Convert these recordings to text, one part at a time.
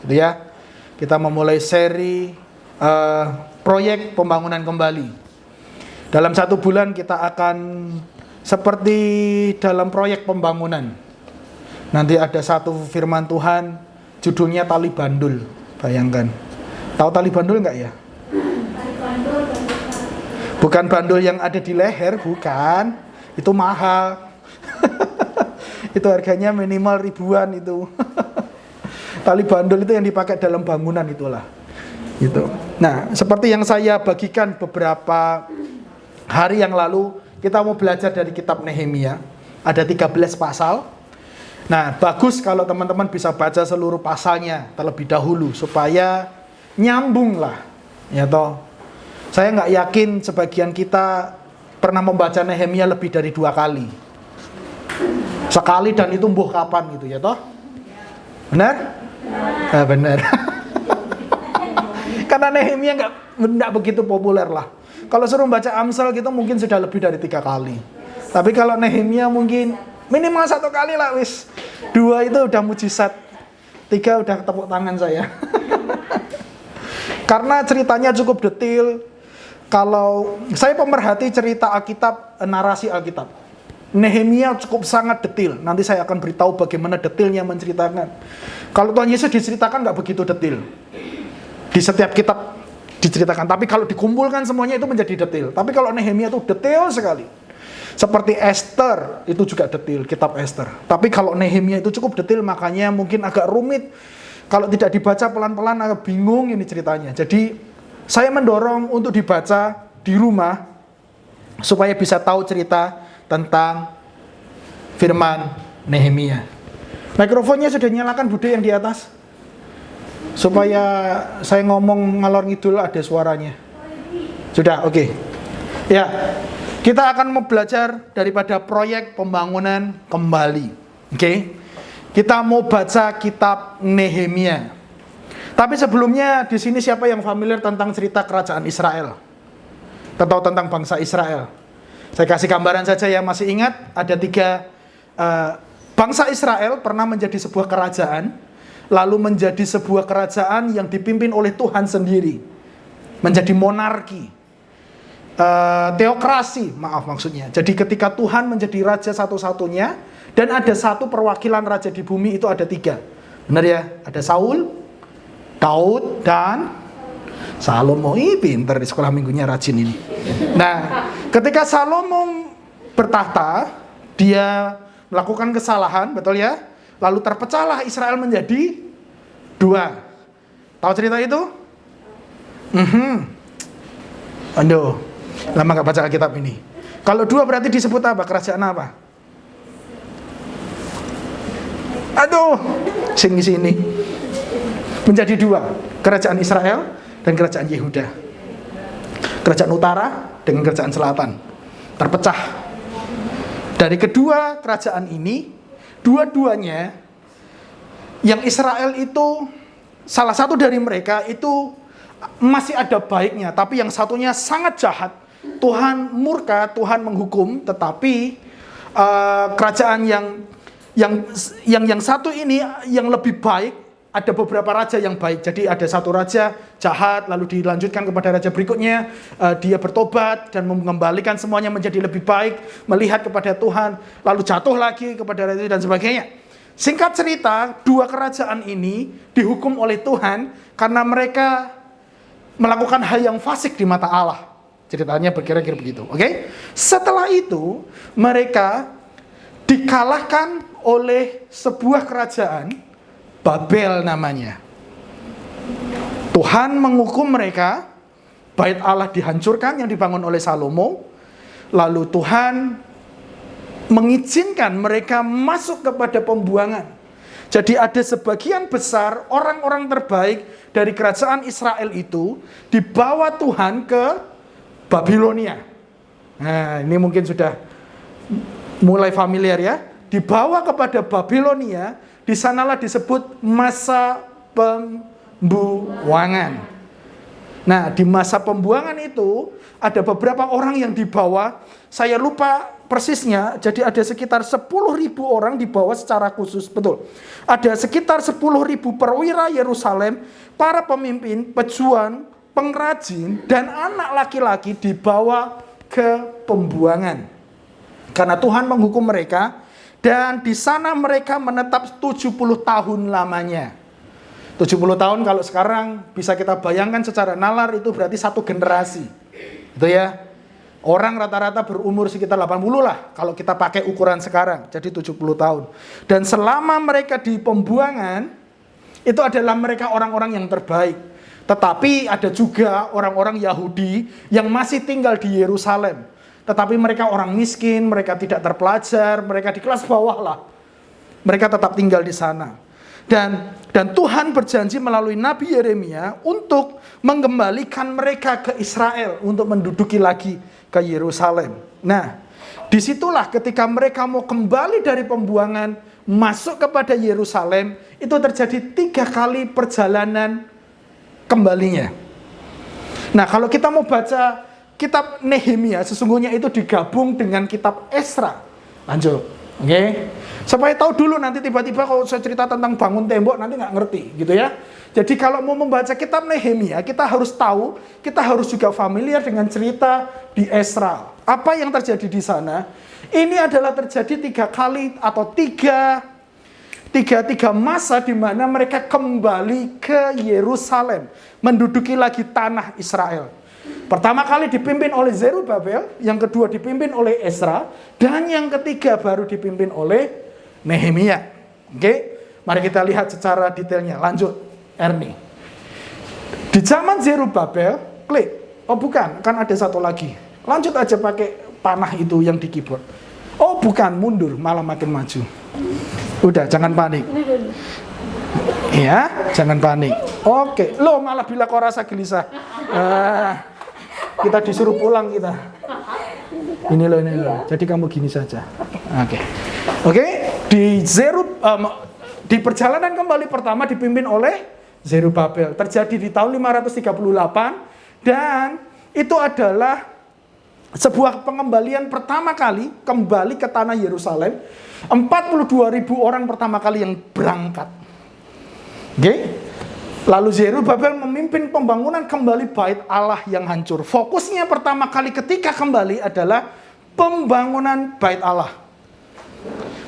gitu ya. Kita memulai seri proyek pembangunan kembali. Dalam 1 bulan kita akan seperti dalam proyek pembangunan. Nanti ada satu firman Tuhan, judulnya tali bandul. Bayangkan. Tahu tali bandul enggak ya? Bukan bandul yang ada di leher, bukan. Itu mahal. Itu harganya minimal ribuan itu. Tali bandul itu yang dipakai dalam bangunan itulah. Gitu. Nah, seperti yang saya bagikan beberapa hari yang lalu, kita mau belajar dari kitab Nehemia. Ada 13 pasal. Nah, bagus kalau teman-teman bisa baca seluruh pasalnya terlebih dahulu supaya nyambung lah. Ya toh. Saya nggak yakin sebagian kita pernah membaca Nehemia lebih dari 2 kali. Sekali dan itu mbuh kapan gitu ya toh? Benar? Nah, benar. Karena Nehemia nggak begitu populer lah. Kalau suruh baca Amsal gitu mungkin sudah lebih dari 3 kali. Tapi kalau Nehemia mungkin minimal 1 kali lah wis. 2 itu udah mujizat. 3 udah tepuk tangan saya. Karena ceritanya cukup detail. Kalau saya pemerhati cerita Alkitab, narasi Alkitab, Nehemia cukup sangat detail. Nanti saya akan beritahu bagaimana detailnya menceritakan. Kalau Tuhan Yesus diceritakan nggak begitu detail. Di setiap kitab diceritakan. Tapi kalau dikumpulkan semuanya itu menjadi detail. Tapi kalau Nehemia itu detail sekali. Seperti Esther, itu juga detail, kitab Esther. Tapi kalau Nehemia itu cukup detail, makanya mungkin agak rumit. Kalau tidak dibaca pelan-pelan agak bingung ini ceritanya. Jadi saya mendorong untuk dibaca di rumah supaya bisa tahu cerita tentang firman Nehemia. Mikrofonnya sudah nyalakan Bude yang di atas? Supaya saya ngomong ngalor ngidul ada suaranya. Sudah, oke. Ya, kita akan mau belajar daripada proyek pembangunan kembali. Oke. Kita mau baca kitab Nehemia. Tapi sebelumnya di sini siapa yang familiar tentang cerita kerajaan Israel? Atau tentang bangsa Israel? Saya kasih gambaran saja ya, masih ingat ada 3 bangsa Israel pernah menjadi sebuah kerajaan, lalu menjadi sebuah kerajaan yang dipimpin oleh Tuhan sendiri, menjadi monarki, teokrasi, maaf maksudnya. Jadi ketika Tuhan menjadi raja satu-satunya dan ada satu perwakilan raja di bumi, itu ada 3, benar ya? Ada Saul, Daud, dan Salomo. Pinter di sekolah minggunya rajin ini. Nah, ketika Salomo bertahta, dia melakukan kesalahan, betul ya? Lalu terpecahlah Israel menjadi 2. Tahu cerita itu? Aduh, lama gak baca Alkitab ini. Kalau 2 berarti disebut apa? Kerajaan apa? Aduh, sini. Menjadi 2, kerajaan Israel dan kerajaan Yehuda. Kerajaan utara dengan kerajaan selatan terpecah. Dari kedua kerajaan ini, dua-duanya yang Israel itu, salah satu dari mereka itu masih ada baiknya, tapi yang satunya sangat jahat. Tuhan murka, Tuhan menghukum, tetapi kerajaan yang satu ini yang lebih baik. Ada beberapa raja yang baik. Jadi ada satu raja jahat, lalu dilanjutkan kepada raja berikutnya. Dia bertobat dan mengembalikan semuanya menjadi lebih baik, melihat kepada Tuhan, lalu jatuh lagi kepada raja dan sebagainya. Singkat cerita, 2 kerajaan ini dihukum oleh Tuhan karena mereka melakukan hal yang fasik di mata Allah. Ceritanya berkira-kira begitu. Oke? Setelah itu, mereka dikalahkan oleh sebuah kerajaan, Babel namanya. Tuhan menghukum mereka, bait Allah dihancurkan yang dibangun oleh Salomo. Lalu Tuhan mengizinkan mereka masuk kepada pembuangan. Jadi ada sebagian besar orang-orang terbaik dari kerajaan Israel itu dibawa Tuhan ke Babilonia. Nah, ini mungkin sudah mulai familiar ya. Dibawa kepada Babilonia. Di sanalah disebut masa pembuangan. Nah, di masa pembuangan itu ada beberapa orang yang dibawa. Saya lupa persisnya, jadi ada sekitar 10.000 orang dibawa secara khusus, betul. Ada sekitar 10.000 perwira Yerusalem, para pemimpin, pejuang, pengrajin, dan anak laki-laki dibawa ke pembuangan. Karena Tuhan menghukum mereka, dan di sana mereka menetap 70 tahun lamanya. 70 tahun kalau sekarang bisa kita bayangkan secara nalar itu berarti satu generasi. Itu ya. Orang rata-rata berumur sekitar 80 lah kalau kita pakai ukuran sekarang, jadi 70 tahun. Dan selama mereka di pembuangan, itu adalah mereka orang-orang yang terbaik. Tetapi ada juga orang-orang Yahudi yang masih tinggal di Yerusalem. Tetapi mereka orang miskin, mereka tidak terpelajar, mereka di kelas bawah lah. Mereka tetap tinggal di sana. Dan Tuhan berjanji melalui Nabi Yeremia untuk mengembalikan mereka ke Israel, untuk menduduki lagi ke Yerusalem. Nah, disitulah ketika mereka mau kembali dari pembuangan, masuk kepada Yerusalem, itu terjadi 3 kali perjalanan kembalinya. Nah, kalau kita mau baca kitab Nehemia, sesungguhnya itu digabung dengan kitab Esra. Lanjut, oke? Supaya tahu dulu, nanti tiba-tiba kalau saya cerita tentang bangun tembok, nanti nggak ngerti, gitu ya. Jadi kalau mau membaca kitab Nehemia, kita harus tahu, kita harus juga familiar dengan cerita di Esra. Apa yang terjadi di sana? Ini adalah terjadi 3 kali atau tiga masa di mana mereka kembali ke Yerusalem, menduduki lagi tanah Israel. Pertama kali dipimpin oleh Zerubabel, yang kedua dipimpin oleh Esra, dan yang ketiga baru dipimpin oleh Nehemia. Oke, mari kita lihat secara detailnya. Lanjut, Ernie. Di zaman Zerubabel, klik. Oh bukan, kan ada satu lagi. Lanjut aja pakai panah itu yang di keyboard. Oh bukan, mundur, malah makin maju. Udah, jangan panik. Ya, jangan panik. Oke, lo malah bila kau rasa gelisah. Kita disuruh pulang kita. Ini loh. Jadi kamu gini saja. Oke. Di perjalanan kembali pertama dipimpin oleh Zerubabel. Terjadi di tahun 538 dan itu adalah sebuah pengembalian pertama kali kembali ke tanah Yerusalem. 42.000 orang pertama kali yang berangkat. Oke. Lalu Zerubabel memimpin pembangunan kembali bait Allah yang hancur. Fokusnya pertama kali ketika kembali adalah pembangunan bait Allah.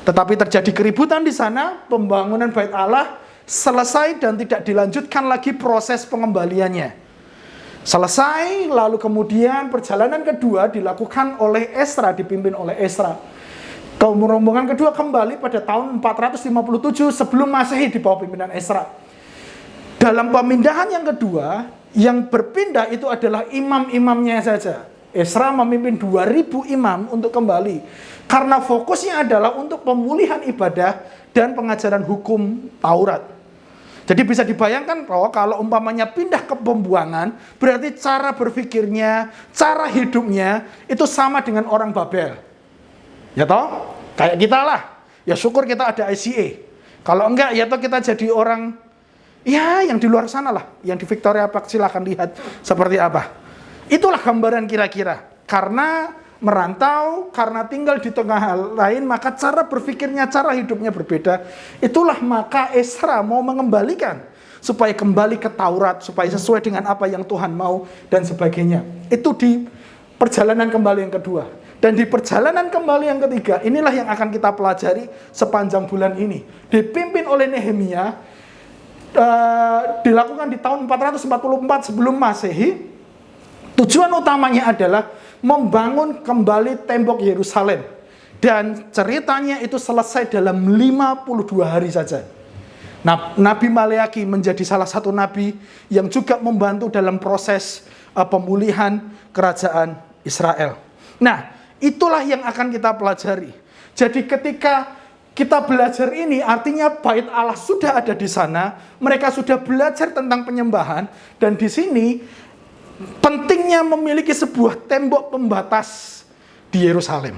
Tetapi terjadi keributan di sana, pembangunan bait Allah selesai dan tidak dilanjutkan lagi proses pengembaliannya. Selesai, lalu kemudian perjalanan kedua dilakukan oleh Esra, dipimpin oleh Esra. Rombongan kedua kembali pada tahun 457 sebelum Masehi di bawah pimpinan Esra. Dalam pemindahan yang kedua, yang berpindah itu adalah imam-imamnya saja. Esra memimpin 2.000 imam untuk kembali. Karena fokusnya adalah untuk pemulihan ibadah dan pengajaran hukum Taurat. Jadi bisa dibayangkan bahwa kalau umpamanya pindah ke pembuangan, berarti cara berpikirnya, cara hidupnya, itu sama dengan orang Babel. Ya toh? Kayak kita lah. Ya syukur kita ada ICA. Kalau enggak, ya toh kita jadi orang, ya yang di luar sana lah. Yang di Victoria Park silahkan lihat seperti apa. Itulah gambaran kira-kira. Karena merantau, karena tinggal di tengah hal lain, maka cara berpikirnya, cara hidupnya berbeda. Itulah maka Esra mau mengembalikan supaya kembali ke Taurat, supaya sesuai dengan apa yang Tuhan mau dan sebagainya. Itu di perjalanan kembali yang kedua. Dan di perjalanan kembali yang ketiga, inilah yang akan kita pelajari sepanjang bulan ini. Dipimpin oleh Nehemia, dilakukan di tahun 444 sebelum Masehi. Tujuan utamanya adalah membangun kembali tembok Yerusalem. Dan ceritanya itu selesai dalam 52 hari saja. Nah, Nabi Maleaki menjadi salah satu nabi yang juga membantu dalam proses pemulihan kerajaan Israel. Nah, itulah yang akan kita pelajari. Jadi ketika kita belajar ini, artinya bait Allah sudah ada di sana, mereka sudah belajar tentang penyembahan, dan di sini pentingnya memiliki sebuah tembok pembatas di Yerusalem.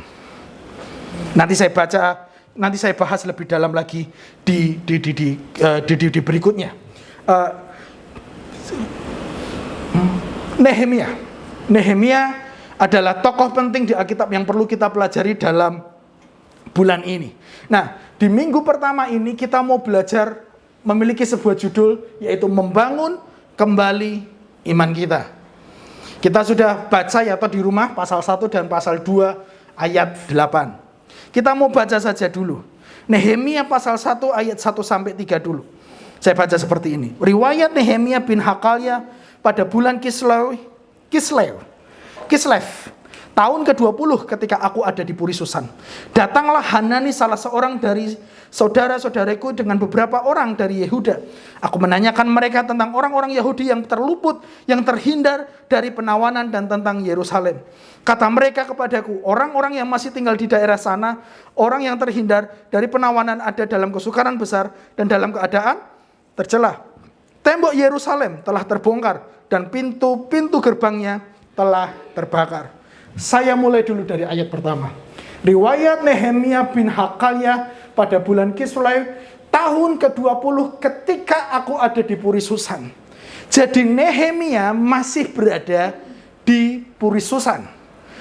Nanti saya bahas lebih dalam lagi di berikutnya. Nehemia adalah tokoh penting di Alkitab yang perlu kita pelajari dalam bulan ini. Nah, di minggu pertama ini kita mau belajar memiliki sebuah judul, yaitu membangun kembali iman kita. Kita sudah baca ya di rumah pasal 1 dan pasal 2 ayat 8. Kita mau baca saja dulu. Nehemia pasal 1 ayat 1 sampai 3 dulu. Saya baca seperti ini. Riwayat Nehemia bin Hakalia pada bulan Kislev, tahun ke-20 ketika aku ada di Puri Susan. Datanglah Hanani salah seorang dari saudara-saudaraku dengan beberapa orang dari Yehuda. Aku menanyakan mereka tentang orang-orang Yahudi yang terluput, yang terhindar dari penawanan dan tentang Yerusalem. Kata mereka kepadaku, orang-orang yang masih tinggal di daerah sana, orang yang terhindar dari penawanan ada dalam kesukaran besar dan dalam keadaan tercela. Tembok Yerusalem telah terbongkar dan pintu-pintu gerbangnya telah terbakar. Saya mulai dulu dari ayat pertama. Riwayat Nehemia bin Hakalia pada bulan Kislev tahun ke-20 ketika aku ada di Puri Susan. Jadi Nehemia masih berada di Puri Susan.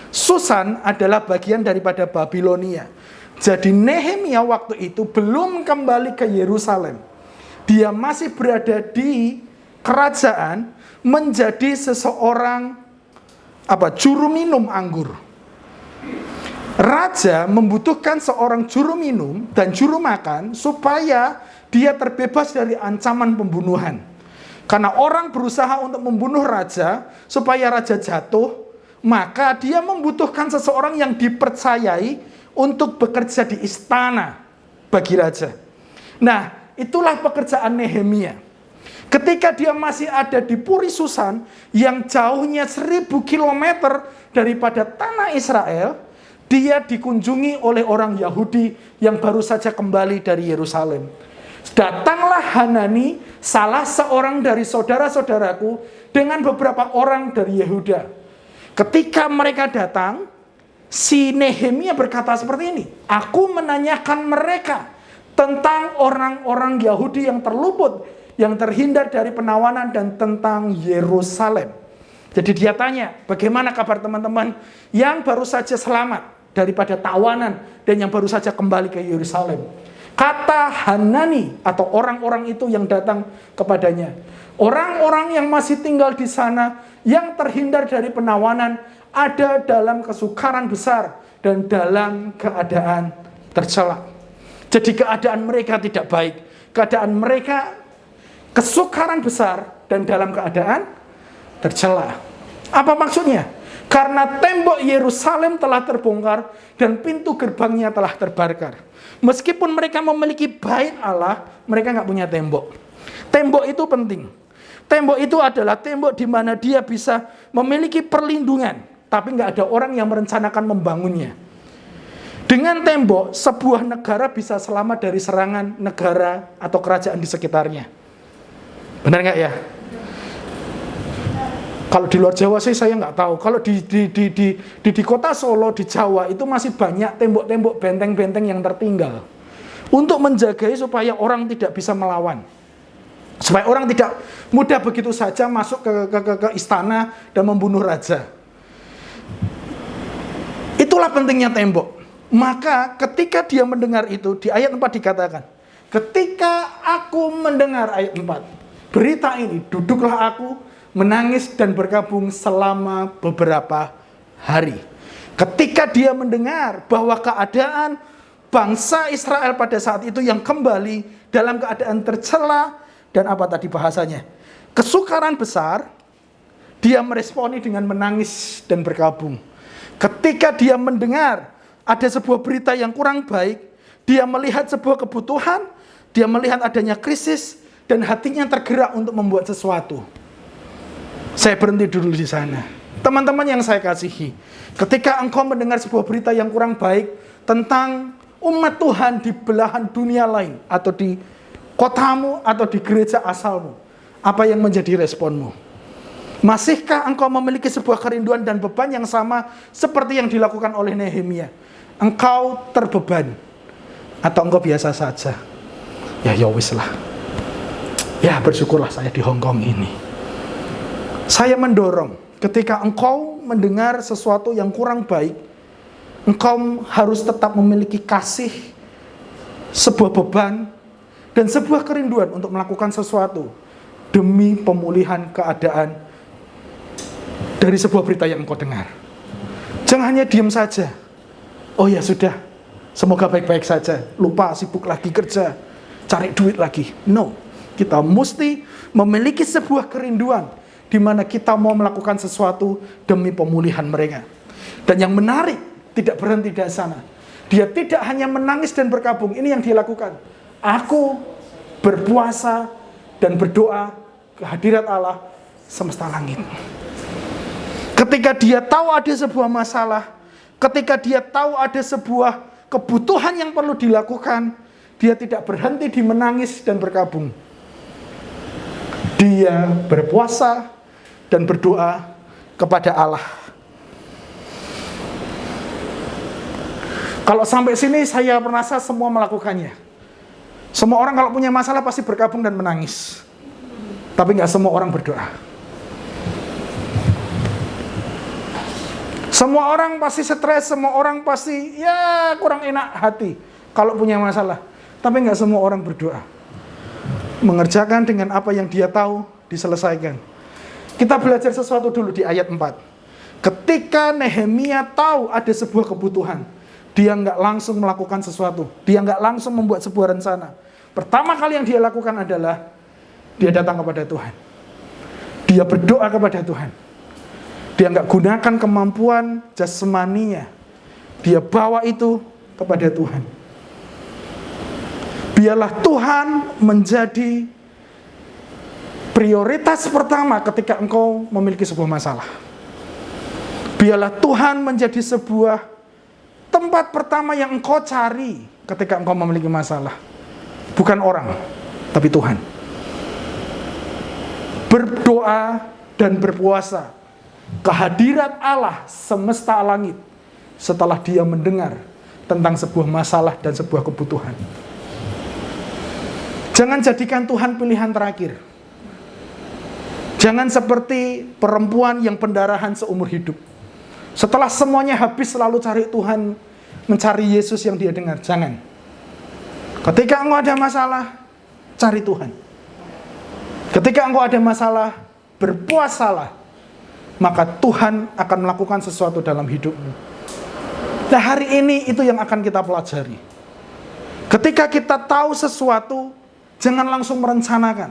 Susan adalah bagian daripada Babilonia. Jadi Nehemia waktu itu belum kembali ke Yerusalem. Dia masih berada di kerajaan menjadi seseorang juru minum anggur. Raja membutuhkan seorang juru minum dan juru makan supaya dia terbebas dari ancaman pembunuhan. Karena orang berusaha untuk membunuh raja supaya raja jatuh, maka dia membutuhkan seseorang yang dipercayai untuk bekerja di istana bagi raja. Nah, itulah pekerjaan Nehemia. Ketika dia masih ada di Puri Susan yang jauhnya 1000 km daripada tanah Israel, dia dikunjungi oleh orang Yahudi yang baru saja kembali dari Yerusalem. Datanglah Hanani, salah seorang dari saudara-saudaraku, dengan beberapa orang dari Yehuda. Ketika mereka datang, si Nehemia berkata seperti ini, aku menanyakan mereka tentang orang-orang Yahudi yang terluput, yang terhindar dari penawanan dan tentang Yerusalem. Jadi dia tanya, bagaimana kabar teman-teman yang baru saja selamat daripada tawanan dan yang baru saja kembali ke Yerusalem. Kata Hanani atau orang-orang itu yang datang kepadanya, orang-orang yang masih tinggal di sana yang terhindar dari penawanan ada dalam kesukaran besar dan dalam keadaan tercela. Jadi keadaan mereka tidak baik, keadaan mereka kesukaran besar dan dalam keadaan tercela. Apa maksudnya? Karena tembok Yerusalem telah terbongkar dan pintu gerbangnya telah terbakar. Meskipun mereka memiliki bait Allah, mereka nggak punya tembok. Tembok itu penting. Tembok itu adalah tembok di mana dia bisa memiliki perlindungan, tapi nggak ada orang yang merencanakan membangunnya. Dengan tembok, sebuah negara bisa selamat dari serangan negara atau kerajaan di sekitarnya. Benar nggak ya? Kalau di luar Jawa sih saya nggak tahu. Kalau di kota Solo, di Jawa itu masih banyak tembok-tembok, benteng-benteng yang tertinggal untuk menjagai supaya orang tidak bisa melawan, supaya orang tidak mudah begitu saja masuk ke istana dan membunuh raja. Itulah pentingnya tembok. Maka ketika dia mendengar itu, di ayat 4 dikatakan, ketika aku mendengar, ayat 4, berita ini, duduklah aku menangis dan berkabung selama beberapa hari. Ketika dia mendengar bahwa keadaan bangsa Israel pada saat itu yang kembali dalam keadaan tercela dan apa tadi bahasanya, kesukaran besar, dia meresponi dengan menangis dan berkabung. Ketika dia mendengar ada sebuah berita yang kurang baik, dia melihat sebuah kebutuhan, dia melihat adanya krisis, dan hatinya tergerak untuk membuat sesuatu. Saya berhenti dulu di sana. Teman-teman yang saya kasihi, ketika engkau mendengar sebuah berita yang kurang baik tentang umat Tuhan di belahan dunia lain, atau di kotamu, atau di gereja asalmu, apa yang menjadi responmu? Masihkah engkau memiliki sebuah kerinduan dan beban yang sama seperti yang dilakukan oleh Nehemia? Engkau terbeban, atau engkau biasa saja? Ya wis lah. Ya bersyukurlah saya di Hongkong ini. Saya mendorong ketika engkau mendengar sesuatu yang kurang baik, engkau harus tetap memiliki kasih, sebuah beban, dan sebuah kerinduan untuk melakukan sesuatu demi pemulihan keadaan dari sebuah berita yang engkau dengar. Jangan hanya diam saja. Oh ya sudah, semoga baik-baik saja. Lupa, sibuk lagi kerja, cari duit lagi. No, kita mesti memiliki sebuah kerinduan di mana kita mau melakukan sesuatu demi pemulihan mereka. Dan yang menarik, tidak berhenti dari sana. Dia tidak hanya menangis dan berkabung. Ini yang dia lakukan. Aku berpuasa dan berdoa kehadirat Allah semesta langit. Ketika dia tahu ada sebuah masalah, ketika dia tahu ada sebuah kebutuhan yang perlu dilakukan, dia tidak berhenti di menangis dan berkabung. Dia berpuasa dan berdoa kepada Allah. Kalau sampai sini saya merasa semua melakukannya. Semua orang kalau punya masalah pasti berkabung dan menangis. Tapi nggak semua orang berdoa. Semua orang pasti stres, semua orang pasti ya kurang enak hati kalau punya masalah. Tapi nggak semua orang berdoa. Mengerjakan dengan apa yang dia tahu, diselesaikan. Kita belajar sesuatu dulu di ayat 4. Ketika Nehemia tahu ada sebuah kebutuhan, dia nggak langsung melakukan sesuatu. Dia nggak langsung membuat sebuah rencana. Pertama kali yang dia lakukan adalah dia datang kepada Tuhan. Dia berdoa kepada Tuhan. Dia nggak gunakan kemampuan jasmaninya. Dia bawa itu kepada Tuhan. Biarlah Tuhan menjadi prioritas pertama ketika engkau memiliki sebuah masalah. Biarlah Tuhan menjadi sebuah tempat pertama yang engkau cari ketika engkau memiliki masalah. Bukan orang, tapi Tuhan. Berdoa dan berpuasa. Kehadirat Allah semesta langit setelah dia mendengar tentang sebuah masalah dan sebuah kebutuhan. Jangan jadikan Tuhan pilihan terakhir. Jangan seperti perempuan yang pendarahan seumur hidup. Setelah semuanya habis selalu cari Tuhan, mencari Yesus yang dia dengar. Jangan. Ketika engkau ada masalah, cari Tuhan. Ketika engkau ada masalah, berpuasalah. Maka Tuhan akan melakukan sesuatu dalam hidupmu. Nah, hari ini itu yang akan kita pelajari. Ketika kita tahu sesuatu, jangan langsung merencanakan.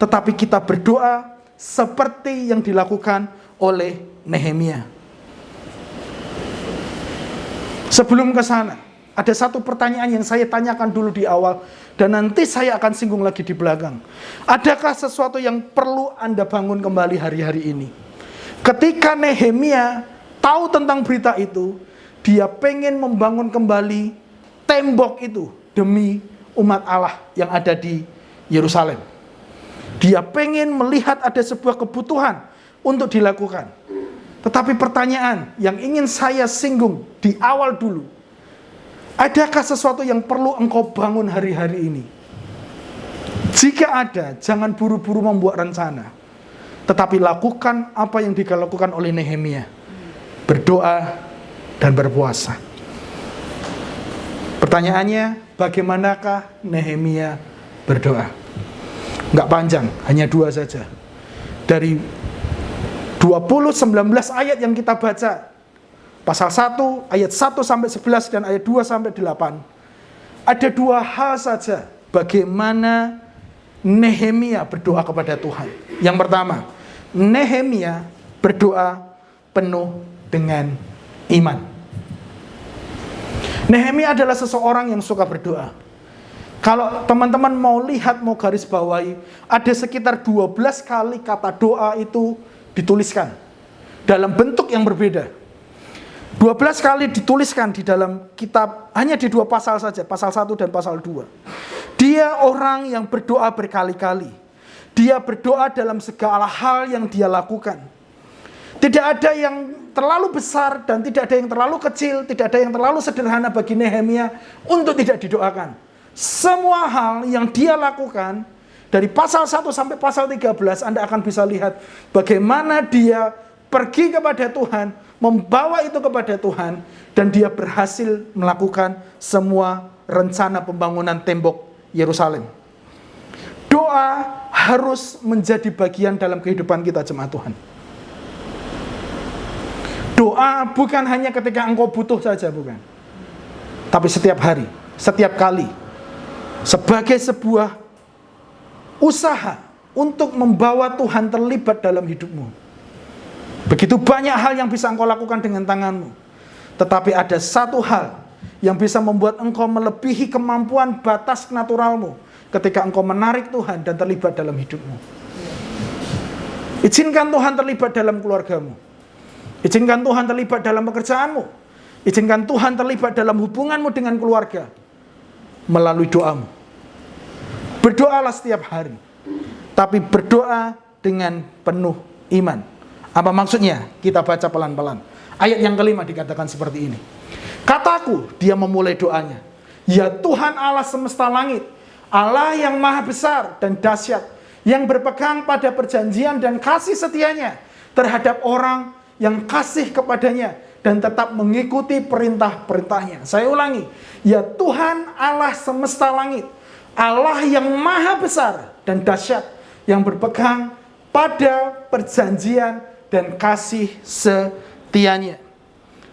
Tetapi kita berdoa seperti yang dilakukan oleh Nehemia. Sebelum ke sana, ada satu pertanyaan yang saya tanyakan dulu di awal, dan nanti saya akan singgung lagi di belakang. Adakah sesuatu yang perlu Anda bangun kembali hari-hari ini? Ketika Nehemia tahu tentang berita itu, dia pengen membangun kembali tembok itu demi umat Allah yang ada di Yerusalem. Dia pengen melihat ada sebuah kebutuhan untuk dilakukan. Tetapi pertanyaan yang ingin saya singgung di awal dulu, adakah sesuatu yang perlu engkau bangun hari-hari ini? Jika ada, jangan buru-buru membuat rencana, tetapi lakukan apa yang dilakukan oleh Nehemia. Berdoa dan berpuasa. Pertanyaannya, bagaimanakah Nehemia berdoa? Enggak panjang, hanya 2 saja. Dari 19 ayat yang kita baca, pasal 1, ayat 1 sampai 11 dan ayat 2 sampai 8. Ada 2 hal saja bagaimana Nehemia berdoa kepada Tuhan. Yang pertama, Nehemia berdoa penuh dengan iman. Nehemia adalah seseorang yang suka berdoa. Kalau teman-teman mau lihat, mau garis bawahi, ada sekitar 12 kali kata doa itu dituliskan dalam bentuk yang berbeda. 12 kali dituliskan di dalam kitab, hanya di 2 pasal saja, pasal 1 dan pasal 2. Dia orang yang berdoa berkali-kali. Dia berdoa dalam segala hal yang dia lakukan. Tidak ada yang terlalu besar dan tidak ada yang terlalu kecil, tidak ada yang terlalu sederhana bagi Nehemia untuk tidak didoakan. Semua hal yang dia lakukan, dari pasal 1 sampai pasal 13, Anda akan bisa lihat bagaimana dia pergi kepada Tuhan, membawa itu kepada Tuhan, dan dia berhasil melakukan semua rencana pembangunan tembok Yerusalem. Doa harus menjadi bagian dalam kehidupan kita, jemaat Tuhan. Doa bukan hanya ketika engkau butuh saja, bukan. Tapi setiap hari, setiap kali, sebagai sebuah usaha untuk membawa Tuhan terlibat dalam hidupmu. Begitu banyak hal yang bisa engkau lakukan dengan tanganmu. Tetapi ada satu hal yang bisa membuat engkau melebihi kemampuan batas naturalmu ketika engkau menarik Tuhan dan terlibat dalam hidupmu. Izinkan Tuhan terlibat dalam keluargamu. Izinkan Tuhan terlibat dalam pekerjaanmu. Izinkan Tuhan terlibat dalam hubunganmu dengan keluarga melalui doamu. Berdoalah setiap hari, tapi berdoa dengan penuh iman. Apa maksudnya? Kita baca pelan-pelan. Ayat yang kelima dikatakan seperti ini. Kataku, dia memulai doanya. Ya Tuhan Allah semesta langit, Allah yang maha besar dan dahsyat, yang berpegang pada perjanjian dan kasih setianya terhadap orang yang kasih kepadanya dan tetap mengikuti perintah-perintahnya. Saya ulangi. Ya Tuhan Allah semesta langit, Allah yang maha besar dan dahsyat, yang berpegang pada perjanjian dan kasih setianya.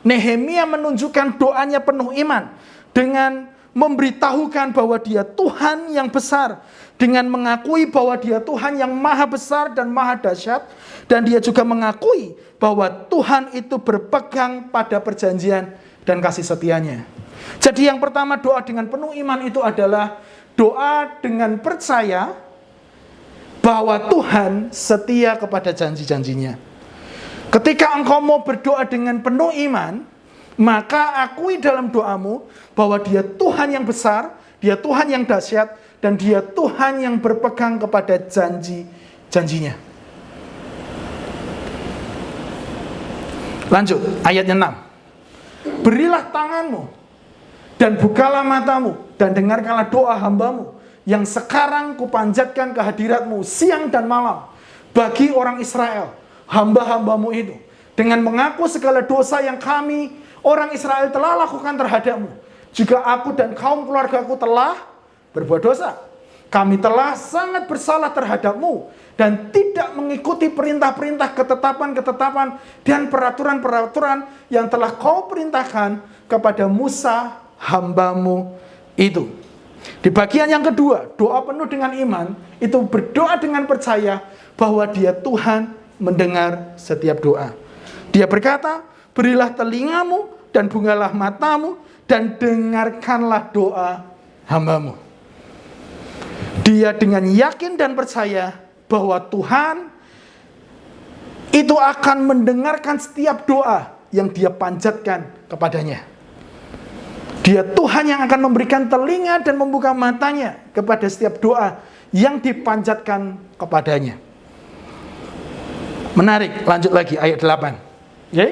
Nehemia menunjukkan doanya penuh iman dengan memberitahukan bahwa dia Tuhan yang besar, dengan mengakui bahwa dia Tuhan yang maha besar dan maha dahsyat, dan dia juga mengakui bahwa Tuhan itu berpegang pada perjanjian dan kasih setianya. Jadi yang pertama, doa dengan penuh iman itu adalah doa dengan percaya bahwa Tuhan setia kepada janji-janjinya. Ketika engkau mau berdoa dengan penuh iman, maka akui dalam doamu bahwa dia Tuhan yang besar, dia Tuhan yang dahsyat, dan dia Tuhan yang berpegang kepada janji-janjinya. Lanjut, ayatnya 6. Berilah tanganmu dan bukalah matamu, dan dengarkanlah doa hambamu, yang sekarang kupanjatkan ke hadiratmu siang dan malam, bagi orang Israel, hamba-hambamu itu, dengan mengaku segala dosa yang kami, orang Israel, telah lakukan terhadapmu. Juga aku dan kaum keluargaku telah berbuat dosa. Kami telah sangat bersalah terhadapmu, dan tidak mengikuti perintah-perintah, ketetapan-ketetapan, dan peraturan-peraturan yang telah kau perintahkan kepada Musa, hambamu itu. Di bagian yang kedua, doa penuh dengan iman, itu berdoa dengan percaya bahwa dia Tuhan mendengar setiap doa. Dia berkata, berilah telingamu dan bukalah matamu, dan dengarkanlah doa hambamu. Dia dengan yakin dan percaya bahwa Tuhan itu akan mendengarkan setiap doa yang dia panjatkan kepadanya. Dia Tuhan yang akan memberikan telinga dan membuka matanya kepada setiap doa yang dipanjatkan kepadanya. Menarik, lanjut lagi ayat 8. Okay?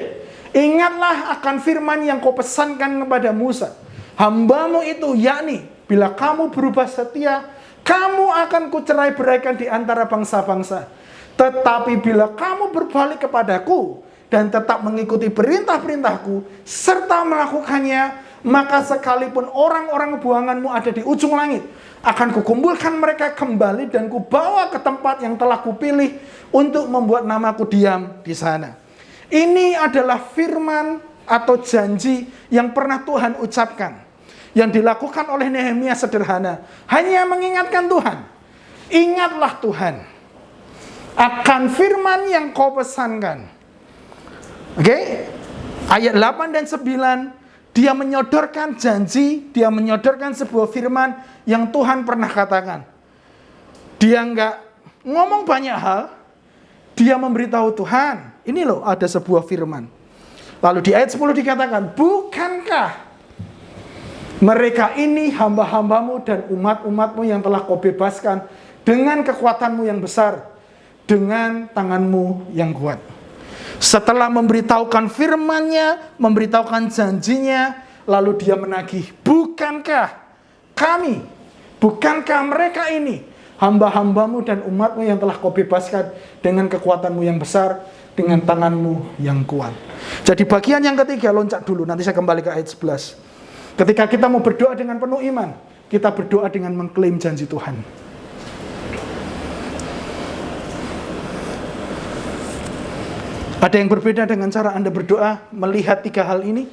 Ingatlah akan firman yang kau pesankan kepada Musa, hambamu itu, yakni bila kamu berubah setia, kamu akan kucerai beraikan di antara bangsa-bangsa. Tetapi bila kamu berbalik kepadaku dan tetap mengikuti perintah-perintahku serta melakukannya, maka sekalipun orang-orang buanganmu ada di ujung langit, akan kukumpulkan mereka kembali dan kubawa ke tempat yang telah kupilih untuk membuat namaku diam di sana. Ini adalah firman atau janji yang pernah Tuhan ucapkan, yang dilakukan oleh Nehemia sederhana, hanya mengingatkan Tuhan. Ingatlah Tuhan akan firman yang kau pesankan. Oke? Ayat 8 dan 9, dia menyodorkan janji, dia menyodorkan sebuah firman yang Tuhan pernah katakan. Dia enggak ngomong banyak hal, dia memberitahu Tuhan, ini loh ada sebuah firman. Lalu di ayat 10 dikatakan, bukankah mereka ini hamba-hambamu dan umat-umatmu yang telah kau bebaskan dengan kekuatanmu yang besar, dengan tanganmu yang kuat. Setelah memberitahukan firman-Nya, memberitahukan janjinya, lalu dia menagih, bukankah kami, bukankah mereka ini hamba-hambamu dan umatmu yang telah kau bebaskan dengan kekuatanmu yang besar, dengan tanganmu yang kuat. Jadi bagian yang ketiga, loncat dulu, nanti saya kembali ke ayat 11. Ketika kita mau berdoa dengan penuh iman, kita berdoa dengan mengklaim janji Tuhan. Ada yang berbeda dengan cara Anda berdoa melihat 3 hal ini?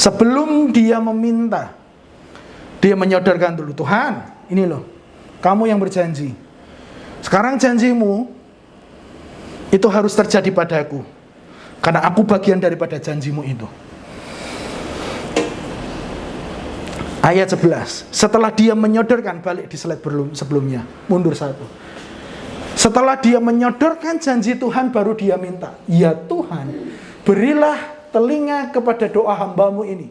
Sebelum dia meminta, dia menyodorkan dulu, Tuhan, ini loh, kamu yang berjanji. Sekarang janjimu itu harus terjadi padaku, karena aku bagian daripada janjimu itu. Ayat 11. Setelah dia menyodorkan, balik di slide sebelumnya, mundur 1. Setelah dia menyodorkan janji Tuhan, baru dia minta, ya Tuhan, berilah telinga kepada doa hambamu ini,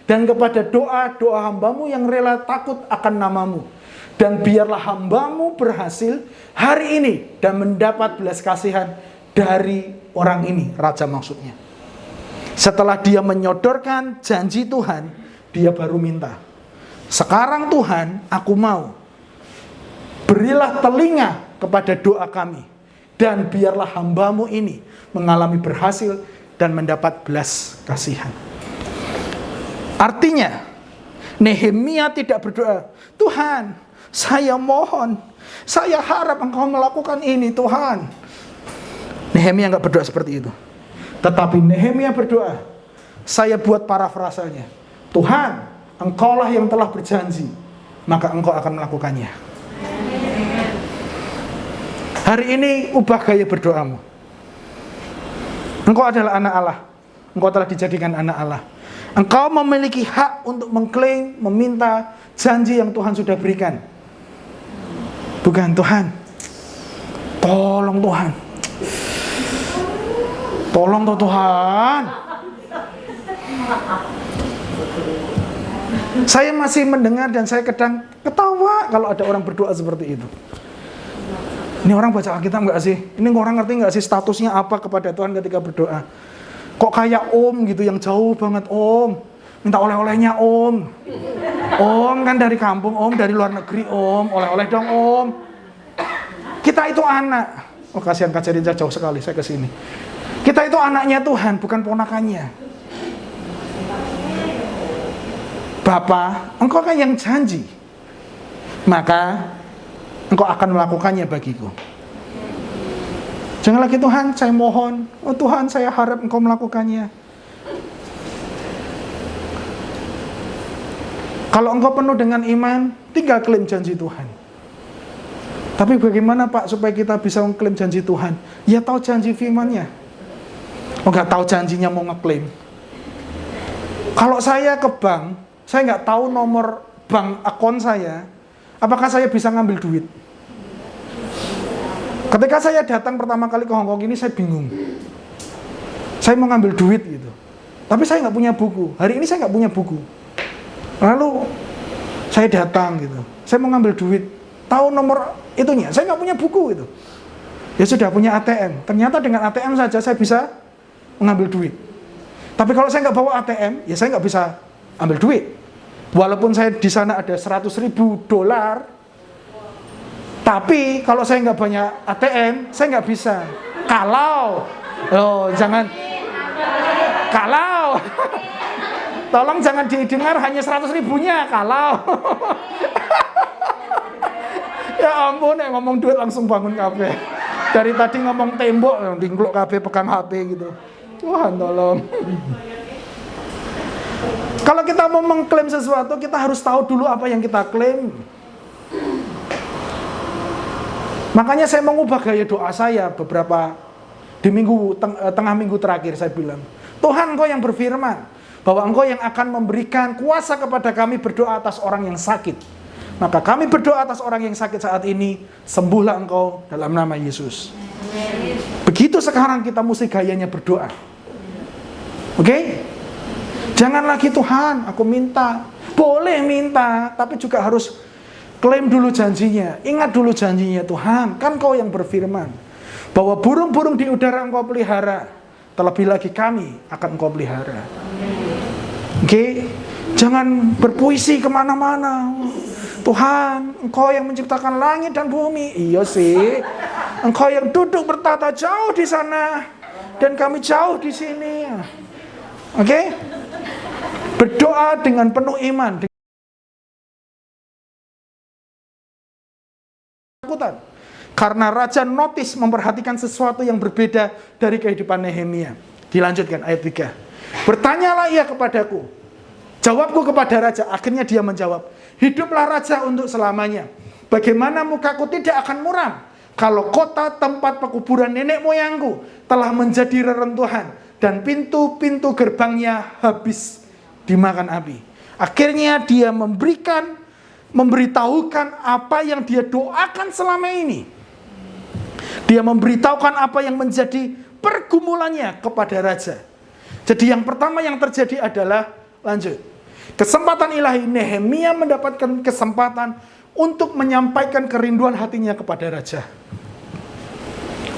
dan kepada doa-doa hambamu yang rela takut akan namamu. Dan biarlah hambamu berhasil hari ini dan mendapat belas kasihan dari orang ini, raja maksudnya. Setelah dia menyodorkan janji Tuhan, dia baru minta, sekarang Tuhan, aku mau, berilah telinga kepada doa kami, dan biarlah hambamu ini mengalami berhasil dan mendapat belas kasihan. Artinya, Nehemia tidak berdoa, Tuhan, saya mohon, saya harap engkau melakukan ini, Tuhan. Nehemia enggak berdoa seperti itu. Tetapi Nehemia berdoa, saya buat parafrasanya, Tuhan, engkaulah yang telah berjanji, maka engkau akan melakukannya. Hari ini ubah gaya berdoamu. Engkau adalah anak Allah. Engkau telah dijadikan anak Allah. Engkau memiliki hak untuk mengklaim, meminta janji yang Tuhan sudah berikan. Bukan, Tuhan, tolong Tuhan, tolong toh Tuhan. Saya masih mendengar dan saya kadang ketawa kalau ada orang berdoa seperti itu. Ini orang baca Alkitab nggak sih? Ini orang ngerti nggak sih statusnya apa kepada Tuhan ketika berdoa? Kok kayak om gitu yang jauh banget, om minta oleh-olehnya om. Om kan dari kampung, om dari luar negeri, om oleh-oleh dong om. Kita itu anak. Oh kasihan Kak Jerinja jauh sekali saya ke sini. Kita itu anaknya Tuhan, bukan ponakannya. Bapa, engkau kan yang janji, maka engkau akan melakukannya bagiku. Jangan lagi Tuhan, saya mohon, oh Tuhan saya harap engkau melakukannya. Kalau engkau penuh dengan iman, tinggal klaim janji Tuhan. Tapi bagaimana Pak supaya kita bisa mengklaim janji Tuhan? Ya tahu janji firman-Nya. Oh nggak tahu janjinya mau ngeklaim. Kalau saya ke bank, saya nggak tahu nomor bank akun saya, apakah saya bisa ngambil duit? Ketika saya datang pertama kali ke Hongkong ini, saya bingung. Saya mau ngambil duit gitu, tapi saya nggak punya buku. Hari ini saya nggak punya buku. Lalu saya datang gitu, saya mau ngambil duit, tahu nomor itunya, saya nggak punya buku gitu. Ya sudah punya ATM. Ternyata dengan ATM saja saya bisa mengambil duit. Tapi kalau saya nggak bawa ATM, ya saya nggak bisa ambil duit. Walaupun saya di sana ada $100.000, tapi kalau saya nggak banyak ATM, saya nggak bisa. Kalau, kalau, tolong jangan didengar hanya 100.000-nya. Kalau, ya ampun, ya ngomong duit langsung bangun kafe. Dari tadi ngomong tembok, tingkluk kafe pegang HP gitu. Tuhan tolong. Kalau kita mau mengklaim sesuatu, kita harus tahu dulu apa yang kita klaim. Makanya saya mengubah gaya doa saya beberapa di tengah minggu terakhir. Saya bilang, Tuhan Engkau yang berfirman bahwa Engkau yang akan memberikan kuasa kepada kami berdoa atas orang yang sakit. Maka kami berdoa atas orang yang sakit saat ini, sembuhlah Engkau dalam nama Yesus. Begitu sekarang kita mesti gayanya berdoa. Oke? Jangan lagi Tuhan, aku minta. Boleh minta, tapi juga harus klaim dulu janjinya. Ingat dulu janjinya Tuhan. Kan Kau yang berfirman bahwa burung-burung di udara Engkau pelihara. Terlebih lagi kami akan Engkau pelihara. Oke? Jangan berpuisi kemana-mana. Tuhan, Engkau yang menciptakan langit dan bumi. Iya sih. Engkau yang duduk bertata jauh di sana dan kami jauh di sini. Oke? Berdoa dengan penuh iman. Karena raja notice memperhatikan sesuatu yang berbeda dari kehidupan Nehemia. Dilanjutkan ayat 3. Bertanyalah ia kepadaku, jawabku kepada raja. Akhirnya dia menjawab, hiduplah raja untuk selamanya. Bagaimana mukaku tidak akan muram kalau kota tempat pekuburan nenek moyangku telah menjadi reruntuhan dan pintu-pintu gerbangnya habis dimakan api. Akhirnya dia memberitahukan apa yang dia doakan selama ini. Dia memberitahukan apa yang menjadi pergumulannya kepada raja. Jadi yang pertama yang terjadi adalah, lanjut, kesempatan ilahi. Nehemia mendapatkan kesempatan untuk menyampaikan kerinduan hatinya kepada raja.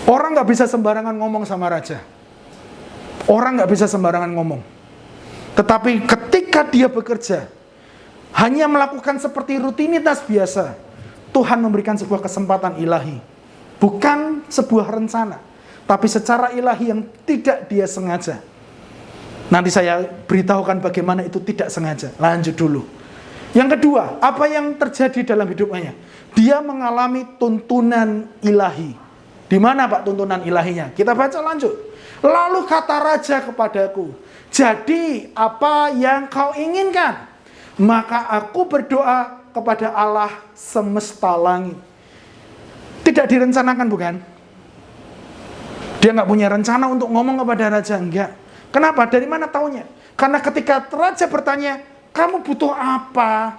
Orang gak bisa sembarangan ngomong sama raja. Orang gak bisa sembarangan ngomong. Tetapi ketika dia bekerja, hanya melakukan seperti rutinitas biasa, Tuhan memberikan sebuah kesempatan ilahi. Bukan sebuah rencana, tapi secara ilahi yang tidak dia sengaja. Nanti saya beritahukan bagaimana itu tidak sengaja. Lanjut dulu. Yang kedua, apa yang terjadi dalam hidupnya? Dia mengalami tuntunan ilahi. Di mana Pak tuntunan ilahinya? Kita baca lanjut. Lalu kata raja kepadaku, jadi apa yang kau inginkan? Maka aku berdoa kepada Allah semesta langit. Tidak direncanakan bukan? Dia nggak punya rencana untuk ngomong kepada raja, enggak. Kenapa? Dari mana taunya? Karena ketika raja bertanya, kamu butuh apa?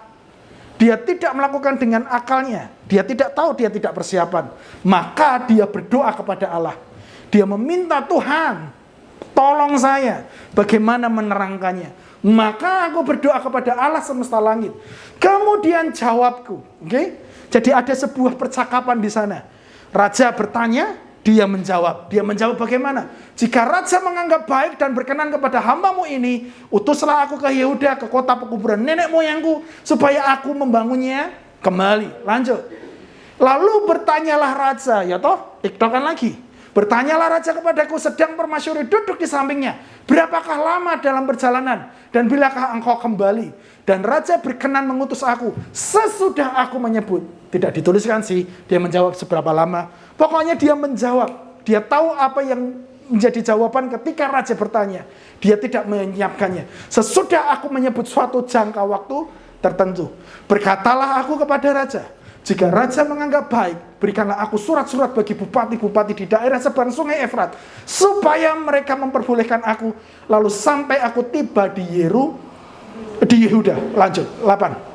Dia tidak melakukan dengan akalnya. Dia tidak tahu, dia tidak persiapan. Maka dia berdoa kepada Allah. Dia meminta, Tuhan, tolong saya. Bagaimana menerangkannya? Maka aku berdoa kepada Allah semesta langit. Kemudian jawabku. Oke? Jadi ada sebuah percakapan di sana. Raja bertanya, dia menjawab. Dia menjawab bagaimana? Jika raja menganggap baik dan berkenan kepada hambamu ini, utuslah aku ke Yehuda, ke kota pekuburan nenek moyangku, supaya aku membangunnya kembali. Lanjut. Lalu bertanyalah raja, ya toh, tiktokan lagi. Bertanyalah raja kepadaku, sedang permasyuri duduk di sampingnya. Berapakah lama dalam perjalanan? Dan bilakah engkau kembali? Dan raja berkenan mengutus aku sesudah aku menyebut. Tidak dituliskan sih, dia menjawab seberapa lama. Pokoknya dia menjawab. Dia tahu apa yang menjadi jawaban ketika raja bertanya. Dia tidak menyiapkannya. Sesudah aku menyebut suatu jangka waktu tertentu. Berkatalah aku kepada raja, jika raja menganggap baik, berikanlah aku surat-surat bagi bupati-bupati di daerah seberang sungai Efrat, supaya mereka memperbolehkan aku, lalu sampai aku tiba di Yehuda. Lanjut, 8.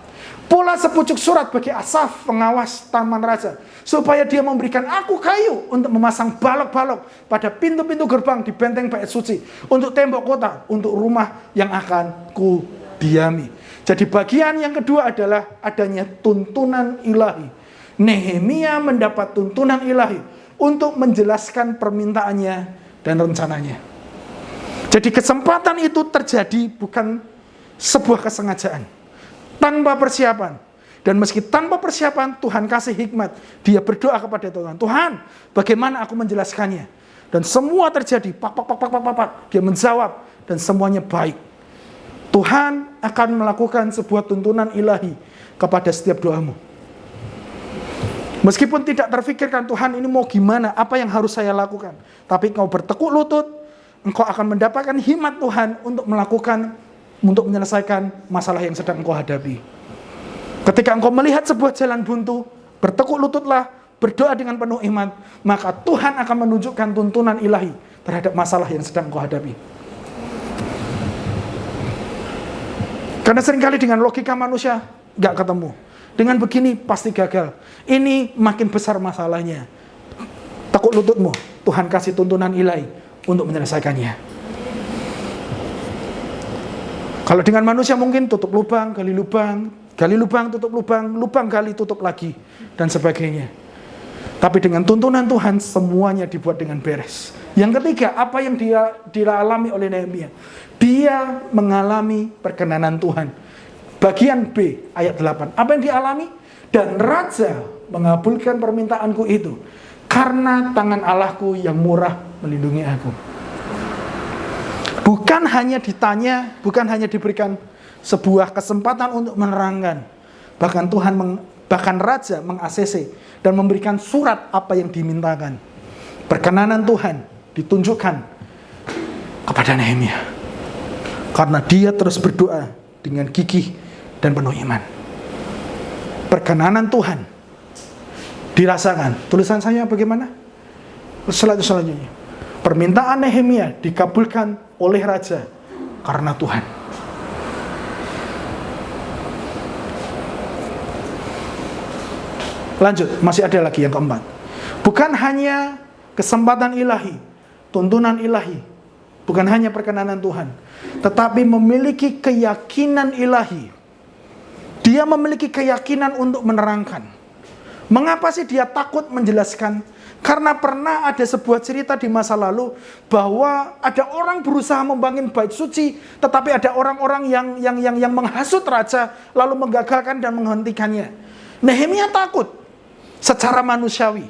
Pula sepucuk surat bagi Asaf, pengawas taman raja, supaya dia memberikan aku kayu untuk memasang balok-balok pada pintu-pintu gerbang di benteng bait suci, untuk tembok kota, untuk rumah yang akan ku diami. Jadi bagian yang kedua adalah adanya tuntunan ilahi. Nehemia mendapat tuntunan ilahi untuk menjelaskan permintaannya dan rencananya. Jadi kesempatan itu terjadi bukan sebuah kesengajaan, tanpa persiapan. Dan meski tanpa persiapan, Tuhan kasih hikmat. Dia berdoa kepada Tuhan, Tuhan, bagaimana aku menjelaskannya? Dan semua terjadi, pak. Dia menjawab, dan semuanya baik. Tuhan akan melakukan sebuah tuntunan ilahi kepada setiap doamu. Meskipun tidak terfikirkan, Tuhan ini mau gimana, apa yang harus saya lakukan. Tapi engkau bertekuk lutut, engkau akan mendapatkan hikmat Tuhan untuk menyelesaikan masalah yang sedang engkau hadapi. Ketika engkau melihat sebuah jalan buntu, bertekuk lututlah, berdoa dengan penuh iman, maka Tuhan akan menunjukkan tuntunan ilahi terhadap masalah yang sedang engkau hadapi. Karena seringkali dengan logika manusia gak ketemu. Dengan begini pasti gagal. Ini makin besar masalahnya. Tekuk lututmu, Tuhan kasih tuntunan ilahi untuk menyelesaikannya. Kalau dengan manusia mungkin tutup lubang, gali lubang, tutup lubang gali, tutup lagi, dan sebagainya. Tapi dengan tuntunan Tuhan, semuanya dibuat dengan beres. Yang ketiga, apa yang dia alami oleh Nehemia? Dia mengalami perkenanan Tuhan. Bagian B, ayat 8. Apa yang dialami? Dan raja mengabulkan permintaanku itu karena tangan Allahku yang murah melindungi aku. Bukan hanya ditanya, bukan hanya diberikan sebuah kesempatan untuk menerangkan. Bahkan raja meng-ACC dan memberikan surat apa yang dimintakan. Perkenanan Tuhan ditunjukkan kepada Nehemia. Karena dia terus berdoa dengan gigih dan penuh iman. Perkenanan Tuhan dirasakan. Tulisan saya bagaimana? Selanjutnya. Permintaan Nehemia dikabulkan oleh raja karena Tuhan. Lanjut, masih ada lagi yang keempat. Bukan hanya kesempatan ilahi, tuntunan ilahi, bukan hanya perkenanan Tuhan, tetapi memiliki keyakinan ilahi. Dia memiliki keyakinan untuk menerangkan. Mengapa sih dia takut menjelaskan? Karena pernah ada sebuah cerita di masa lalu bahwa ada orang berusaha membangun bait suci, tetapi ada orang-orang yang menghasut raja lalu menggagalkan dan menghentikannya. Nehemia takut secara manusiawi.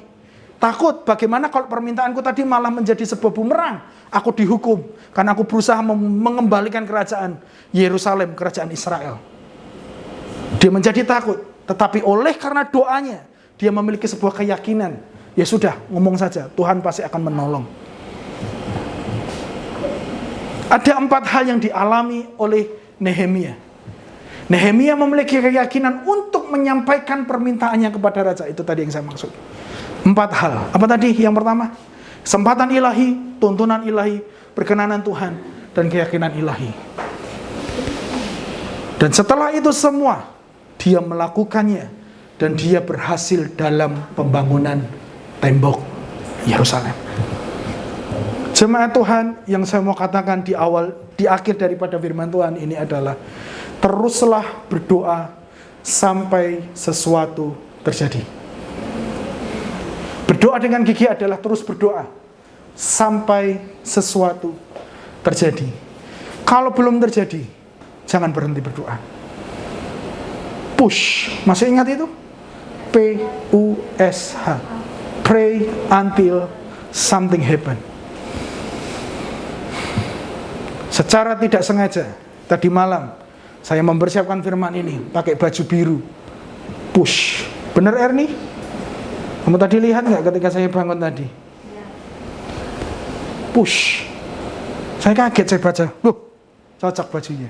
Takut bagaimana kalau permintaanku tadi malah menjadi sebuah bumerang. Aku dihukum karena aku berusaha mengembalikan kerajaan Yerusalem, kerajaan Israel. Dia menjadi takut, tetapi karena doanya, dia memiliki sebuah keyakinan. Ya sudah, ngomong saja, Tuhan pasti akan menolong. Ada 4 hal yang dialami oleh Nehemia. Nehemia memiliki keyakinan untuk menyampaikan permintaannya kepada raja. Itu tadi yang saya maksud. 4 hal. Apa tadi? Yang pertama, kesempatan ilahi, tuntunan ilahi, perkenanan Tuhan, dan keyakinan ilahi. Dan setelah itu semua, dia melakukannya dan dia berhasil dalam pembangunan tembok Yerusalem. Jemaat Tuhan, yang saya mau katakan di akhir daripada firman Tuhan ini adalah teruslah berdoa sampai sesuatu terjadi. Berdoa dengan gigih adalah terus berdoa sampai sesuatu terjadi. Kalau belum terjadi, jangan berhenti berdoa. Push, masih ingat itu? P-U-S-H. Pray until something happen. Secara tidak sengaja, tadi malam saya mempersiapkan firman ini pakai baju biru. Push. Bener Ernie? Kamu tadi lihat nggak ketika saya bangun tadi? Push. Saya kaget, saya baca. Cocok bajunya.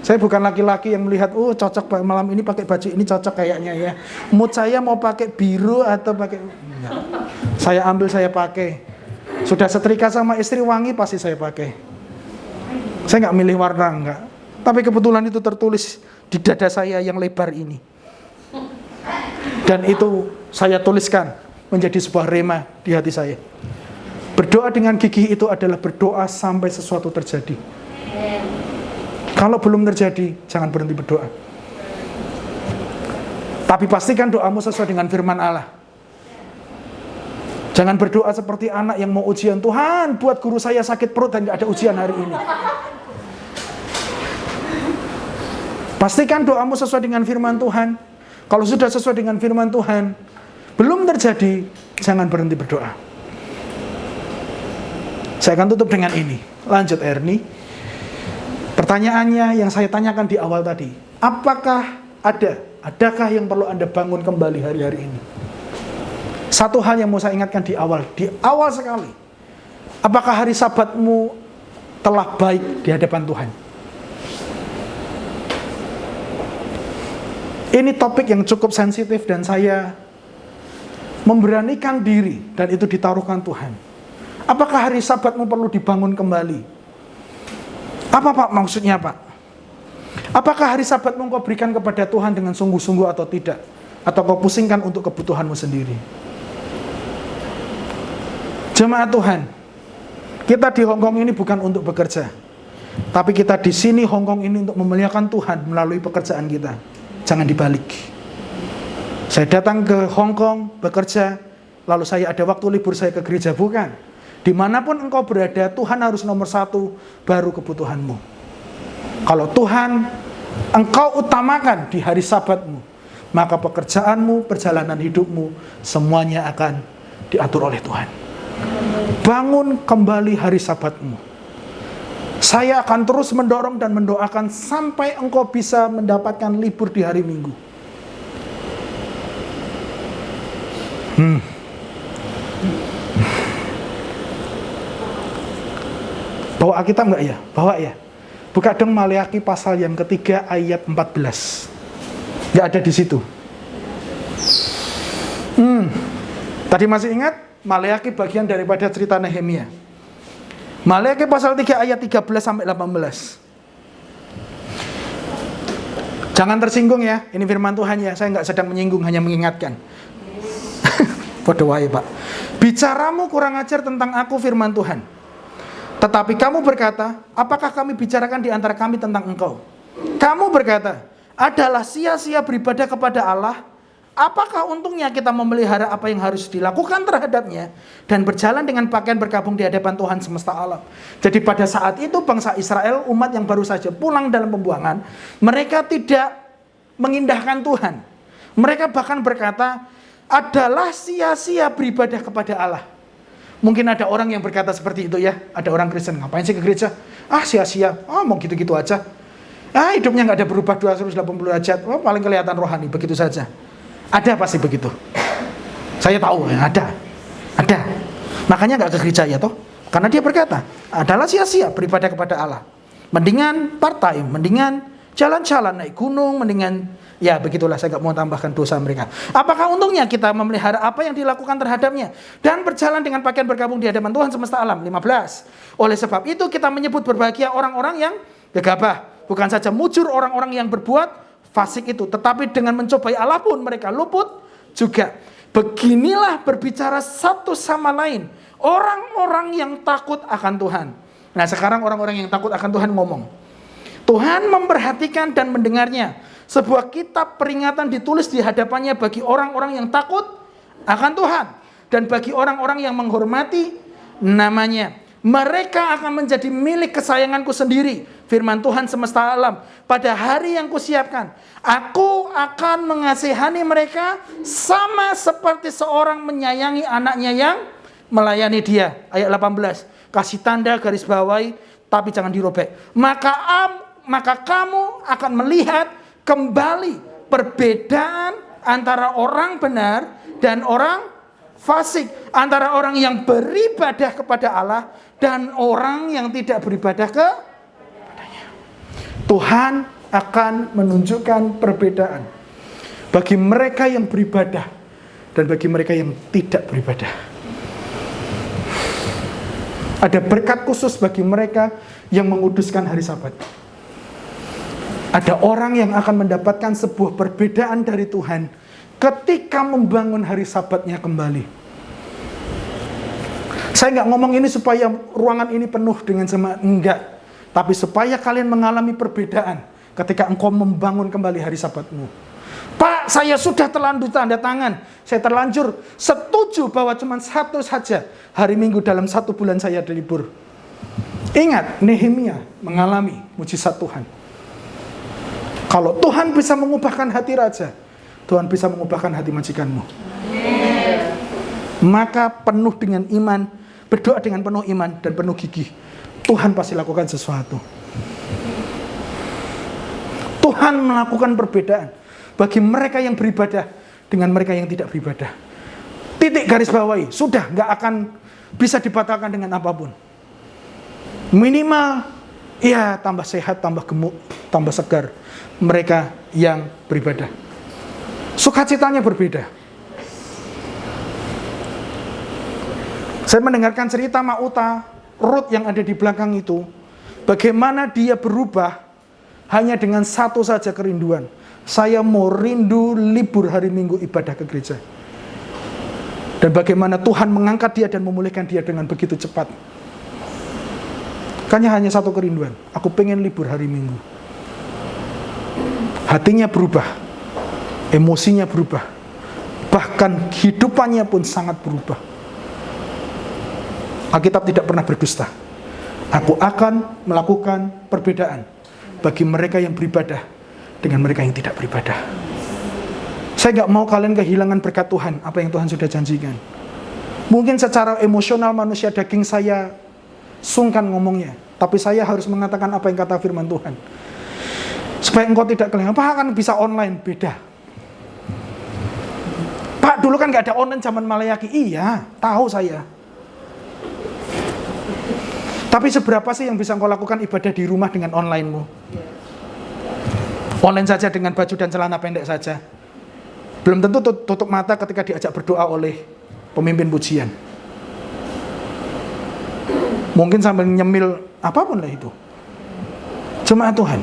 Saya bukan laki-laki yang melihat, cocok malam ini pakai baju ini cocok kayaknya ya. Mood saya mau pakai biru atau pakai... Enggak. Saya ambil, saya pakai. Sudah setrika sama istri wangi, pasti saya pakai. Saya nggak milih warna, enggak. Tapi kebetulan itu tertulis di dada saya yang lebar ini. Dan itu saya tuliskan menjadi sebuah rema di hati saya. Berdoa dengan gigih itu adalah berdoa sampai sesuatu terjadi. Kalau belum terjadi, jangan berhenti berdoa. Tapi pastikan doamu sesuai dengan firman Allah. Jangan berdoa seperti anak yang mau ujian. Tuhan, buat guru saya sakit perut dan gak ada ujian hari ini. Pastikan doamu sesuai dengan firman Tuhan. Kalau sudah sesuai dengan firman Tuhan, belum terjadi, jangan berhenti berdoa. Saya akan tutup dengan ini. Lanjut Ernie. Pertanyaannya yang saya tanyakan di awal tadi, adakah yang perlu Anda bangun kembali hari-hari ini? Satu hal yang mau saya ingatkan di awal sekali. Apakah hari Sabatmu telah baik di hadapan Tuhan? Ini topik yang cukup sensitif dan saya memberanikan diri dan itu ditaruhkan Tuhan. Apakah hari Sabatmu perlu dibangun kembali? Apa Pak maksudnya Pak? Apakah hari Sabatmu kau berikan kepada Tuhan dengan sungguh-sungguh atau tidak? Atau kau pusingkan untuk kebutuhanmu sendiri? Jemaat Tuhan, kita di Hongkong ini bukan untuk bekerja, tapi kita di sini Hongkong ini untuk memuliakan Tuhan melalui pekerjaan kita. Jangan dibalik. Saya datang ke Hongkong bekerja, lalu saya ada waktu libur saya ke gereja, bukan. Dimanapun engkau berada, Tuhan harus nomor 1, baru kebutuhanmu. Kalau Tuhan engkau utamakan di hari Sabatmu, maka pekerjaanmu, perjalanan hidupmu, semuanya akan diatur oleh Tuhan. Bangun kembali hari Sabatmu. Saya akan terus mendorong dan mendoakan sampai engkau bisa mendapatkan libur di hari Minggu. Bawa Alkitab enggak ya? Bawa ya. Buka dong Maleakhi pasal yang ketiga ayat 14. Enggak ada di situ. Tadi masih ingat? Maleakhi bagian daripada cerita Nehemia. Maleakhi pasal 3 ayat 13 sampai 18. Jangan tersinggung ya, ini firman Tuhan ya. Saya enggak sedang menyinggung, hanya mengingatkan. Podo wae, Pak. Bicaramu kurang ajar tentang aku, firman Tuhan. Tetapi kamu berkata, apakah kami bicarakan di antara kami tentang engkau? Kamu berkata, adalah sia-sia beribadah kepada Allah. Apakah untungnya kita memelihara apa yang harus dilakukan terhadapnya dan berjalan dengan pakaian berkabung di hadapan Tuhan semesta alam? Jadi pada saat itu bangsa Israel, umat yang baru saja pulang dalam pembuangan, mereka tidak mengindahkan Tuhan. Mereka bahkan berkata, adalah sia-sia beribadah kepada Allah. Mungkin ada orang yang berkata seperti itu ya. Ada orang Kristen, ngapain sih ke gereja? Sia-sia, mau gitu-gitu aja. Hidupnya nggak ada berubah 280 derajat. Paling kelihatan rohani, begitu saja. Ada pasti begitu. Saya tahu ya, ada. Makanya nggak ke gereja ya toh. Karena dia berkata, adalah sia-sia beribadah kepada Allah. Mendingan part-time, mendingan jalan-jalan naik gunung, mendingan ya begitulah, saya nggak mau tambahkan dosa mereka. Apakah untungnya kita memelihara apa yang dilakukan terhadapnya dan berjalan dengan pakaian berkabung di hadapan Tuhan semesta alam? 15. Oleh sebab itu kita menyebut berbahagia orang-orang yang gegabah. Bukan saja mujur orang-orang yang berbuat fasik itu, tetapi dengan mencobai Allah pun mereka luput juga. Beginilah berbicara satu sama lain orang-orang yang takut akan Tuhan. Nah sekarang orang-orang yang takut akan Tuhan ngomong. Tuhan memperhatikan dan mendengarnya. Sebuah kitab peringatan ditulis di hadapannya bagi orang-orang yang takut akan Tuhan dan bagi orang-orang yang menghormati namanya. Mereka akan menjadi milik kesayanganku sendiri, firman Tuhan semesta alam. Pada hari yang kusiapkan, aku akan mengasihani mereka sama seperti seorang menyayangi anaknya yang melayani dia. Ayat 18. Kasih tanda garis bawahi, tapi jangan dirobek. Maka kamu akan melihat kembali perbedaan antara orang benar dan orang fasik, antara orang yang beribadah kepada Allah dan orang yang tidak beribadah kepadanya. Tuhan akan menunjukkan perbedaan bagi mereka yang beribadah dan bagi mereka yang tidak beribadah. Ada berkat khusus bagi mereka yang menguduskan hari Sabat. Ada orang yang akan mendapatkan sebuah perbedaan dari Tuhan ketika membangun hari Sabatnya kembali. Saya nggak ngomong ini supaya ruangan ini penuh dengan semangat, enggak. Tapi supaya kalian mengalami perbedaan ketika engkau membangun kembali hari Sabatmu. Pak, saya sudah terlanjur tanda tangan. Saya terlanjur setuju bahwa cuma satu saja hari Minggu dalam 1 bulan saya ada libur. Ingat, Nehemia mengalami mujizat Tuhan. Kalau Tuhan bisa mengubahkan hati raja, Tuhan bisa mengubahkan hati majikanmu. Maka penuh dengan iman, berdoa dengan penuh iman dan penuh gigih, Tuhan pasti lakukan sesuatu. Tuhan melakukan perbedaan bagi mereka yang beribadah dengan mereka yang tidak beribadah. Titik garis bawahi, sudah gak akan bisa dibatalkan dengan apapun. Minimal, ya tambah sehat, tambah gemuk, tambah segar mereka yang beribadah. Sukacitanya berbeda. Saya mendengarkan cerita Mauta, Ruth yang ada di belakang itu, bagaimana dia berubah hanya dengan satu saja kerinduan. Saya mau rindu libur hari Minggu ibadah ke gereja. Dan bagaimana Tuhan mengangkat dia dan memulihkan dia dengan begitu cepat. Hanya satu kerinduan, aku pengen libur hari Minggu. Hatinya berubah, emosinya berubah, bahkan hidupannya pun sangat berubah. Alkitab tidak pernah berdusta. Aku akan melakukan perbedaan bagi mereka yang beribadah dengan mereka yang tidak beribadah. Saya gak mau kalian kehilangan berkat Tuhan, apa yang Tuhan sudah janjikan. Mungkin secara emosional manusia daging saya sungkan ngomongnya, tapi saya harus mengatakan apa yang kata firman Tuhan. Supaya engkau tidak kehilangan. Apa akan bisa online? Beda. Pak, dulu kan gak ada online zaman Malayaki. Iya, tahu saya. Tapi seberapa sih yang bisa engkau lakukan ibadah di rumah dengan online-mu? Online saja dengan baju dan celana pendek saja. Belum tentu tutup mata ketika diajak berdoa oleh pemimpin pujian. Mungkin sambil nyemil apapun lah itu. Jemaat Tuhan,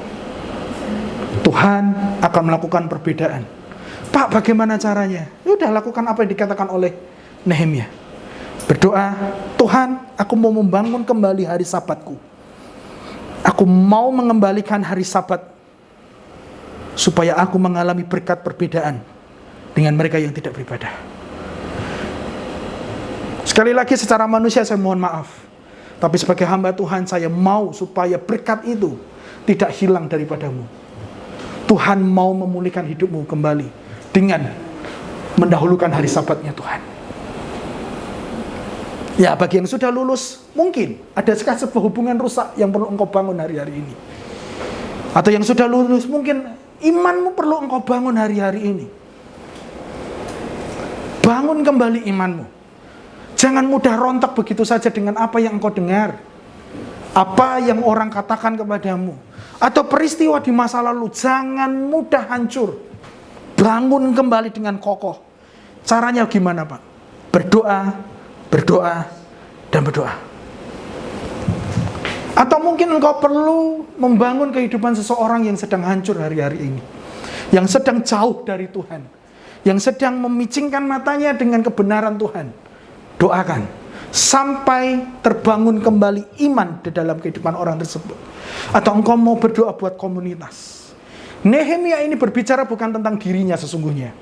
Tuhan akan melakukan perbedaan. Pak, bagaimana caranya? Ya udah, lakukan apa yang dikatakan oleh Nehemia. Berdoa, Tuhan, aku mau membangun kembali hari Sabatku. Aku mau mengembalikan hari Sabat supaya aku mengalami berkat perbedaan dengan mereka yang tidak beribadah. Sekali lagi secara manusia saya mohon maaf, tapi sebagai hamba Tuhan saya mau supaya berkat itu tidak hilang daripadamu. Tuhan mau memulihkan hidupmu kembali dengan mendahulukan hari Sabatnya Tuhan. Ya, bagi yang sudah lulus, mungkin ada sebuah hubungan rusak yang perlu engkau bangun hari-hari ini. Atau yang sudah lulus, mungkin imanmu perlu engkau bangun hari-hari ini. Bangun kembali imanmu. Jangan mudah rontok begitu saja dengan apa yang engkau dengar, apa yang orang katakan kepadamu, atau peristiwa di masa lalu. Jangan mudah hancur. Bangun kembali dengan kokoh. Caranya gimana, Pak? Berdoa, berdoa, dan berdoa. Atau mungkin engkau perlu membangun kehidupan seseorang yang sedang hancur hari-hari ini, yang sedang jauh dari Tuhan, yang sedang memicingkan matanya dengan kebenaran Tuhan. Doakan sampai terbangun kembali iman di dalam kehidupan orang tersebut. Atau engkau mau berdoa buat komunitas. Nehemia ini berbicara bukan tentang dirinya sesungguhnya,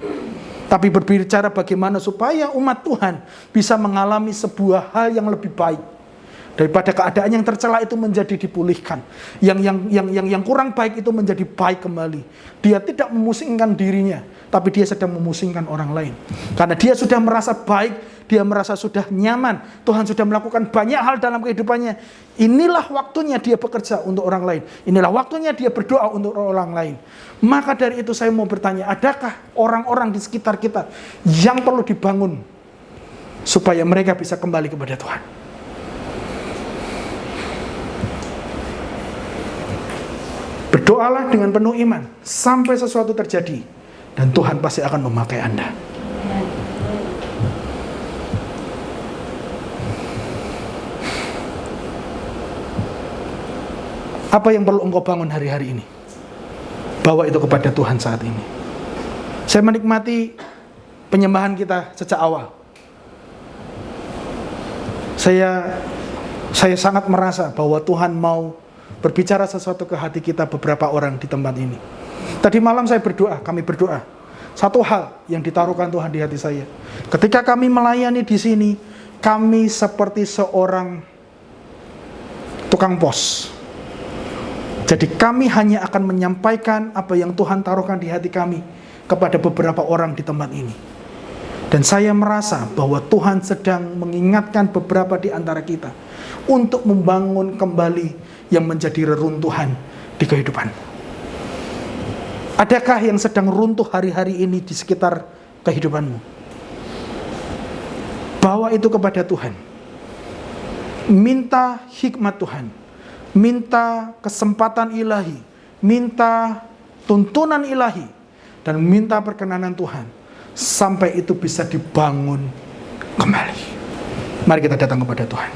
tapi berbicara bagaimana supaya umat Tuhan bisa mengalami sebuah hal yang lebih baik. Daripada keadaan yang tercela itu menjadi dipulihkan. Yang kurang baik itu menjadi baik kembali. Dia tidak memusingkan dirinya, tapi dia sedang memusingkan orang lain. Karena dia sudah merasa baik, dia merasa sudah nyaman. Tuhan sudah melakukan banyak hal dalam kehidupannya. Inilah waktunya dia bekerja untuk orang lain. Inilah waktunya dia berdoa untuk orang lain. Maka dari itu saya mau bertanya, adakah orang-orang di sekitar kita yang perlu dibangun supaya mereka bisa kembali kepada Tuhan? Berdoalah dengan penuh iman sampai sesuatu terjadi, dan Tuhan pasti akan memakai Anda. Apa yang perlu engkau bangun hari-hari ini? Bawa itu kepada Tuhan saat ini. Saya menikmati penyembahan kita sejak awal. Saya sangat merasa bahwa Tuhan mau berbicara sesuatu ke hati kita, beberapa orang di tempat ini. Tadi malam saya berdoa, kami berdoa. Satu hal yang ditaruhkan Tuhan di hati saya. Ketika kami melayani di sini, kami seperti seorang tukang pos. Jadi kami hanya akan menyampaikan apa yang Tuhan taruhkan di hati kami kepada beberapa orang di tempat ini. Dan saya merasa bahwa Tuhan sedang mengingatkan beberapa di antara kita untuk membangun kembali yang menjadi reruntuhan di kehidupan. Adakah yang sedang runtuh hari-hari ini di sekitar kehidupanmu? Bawa itu kepada Tuhan. Minta hikmat Tuhan. Minta kesempatan ilahi. Minta tuntunan ilahi. Dan minta perkenanan Tuhan. Sampai itu bisa dibangun kembali. Mari kita datang kepada Tuhan.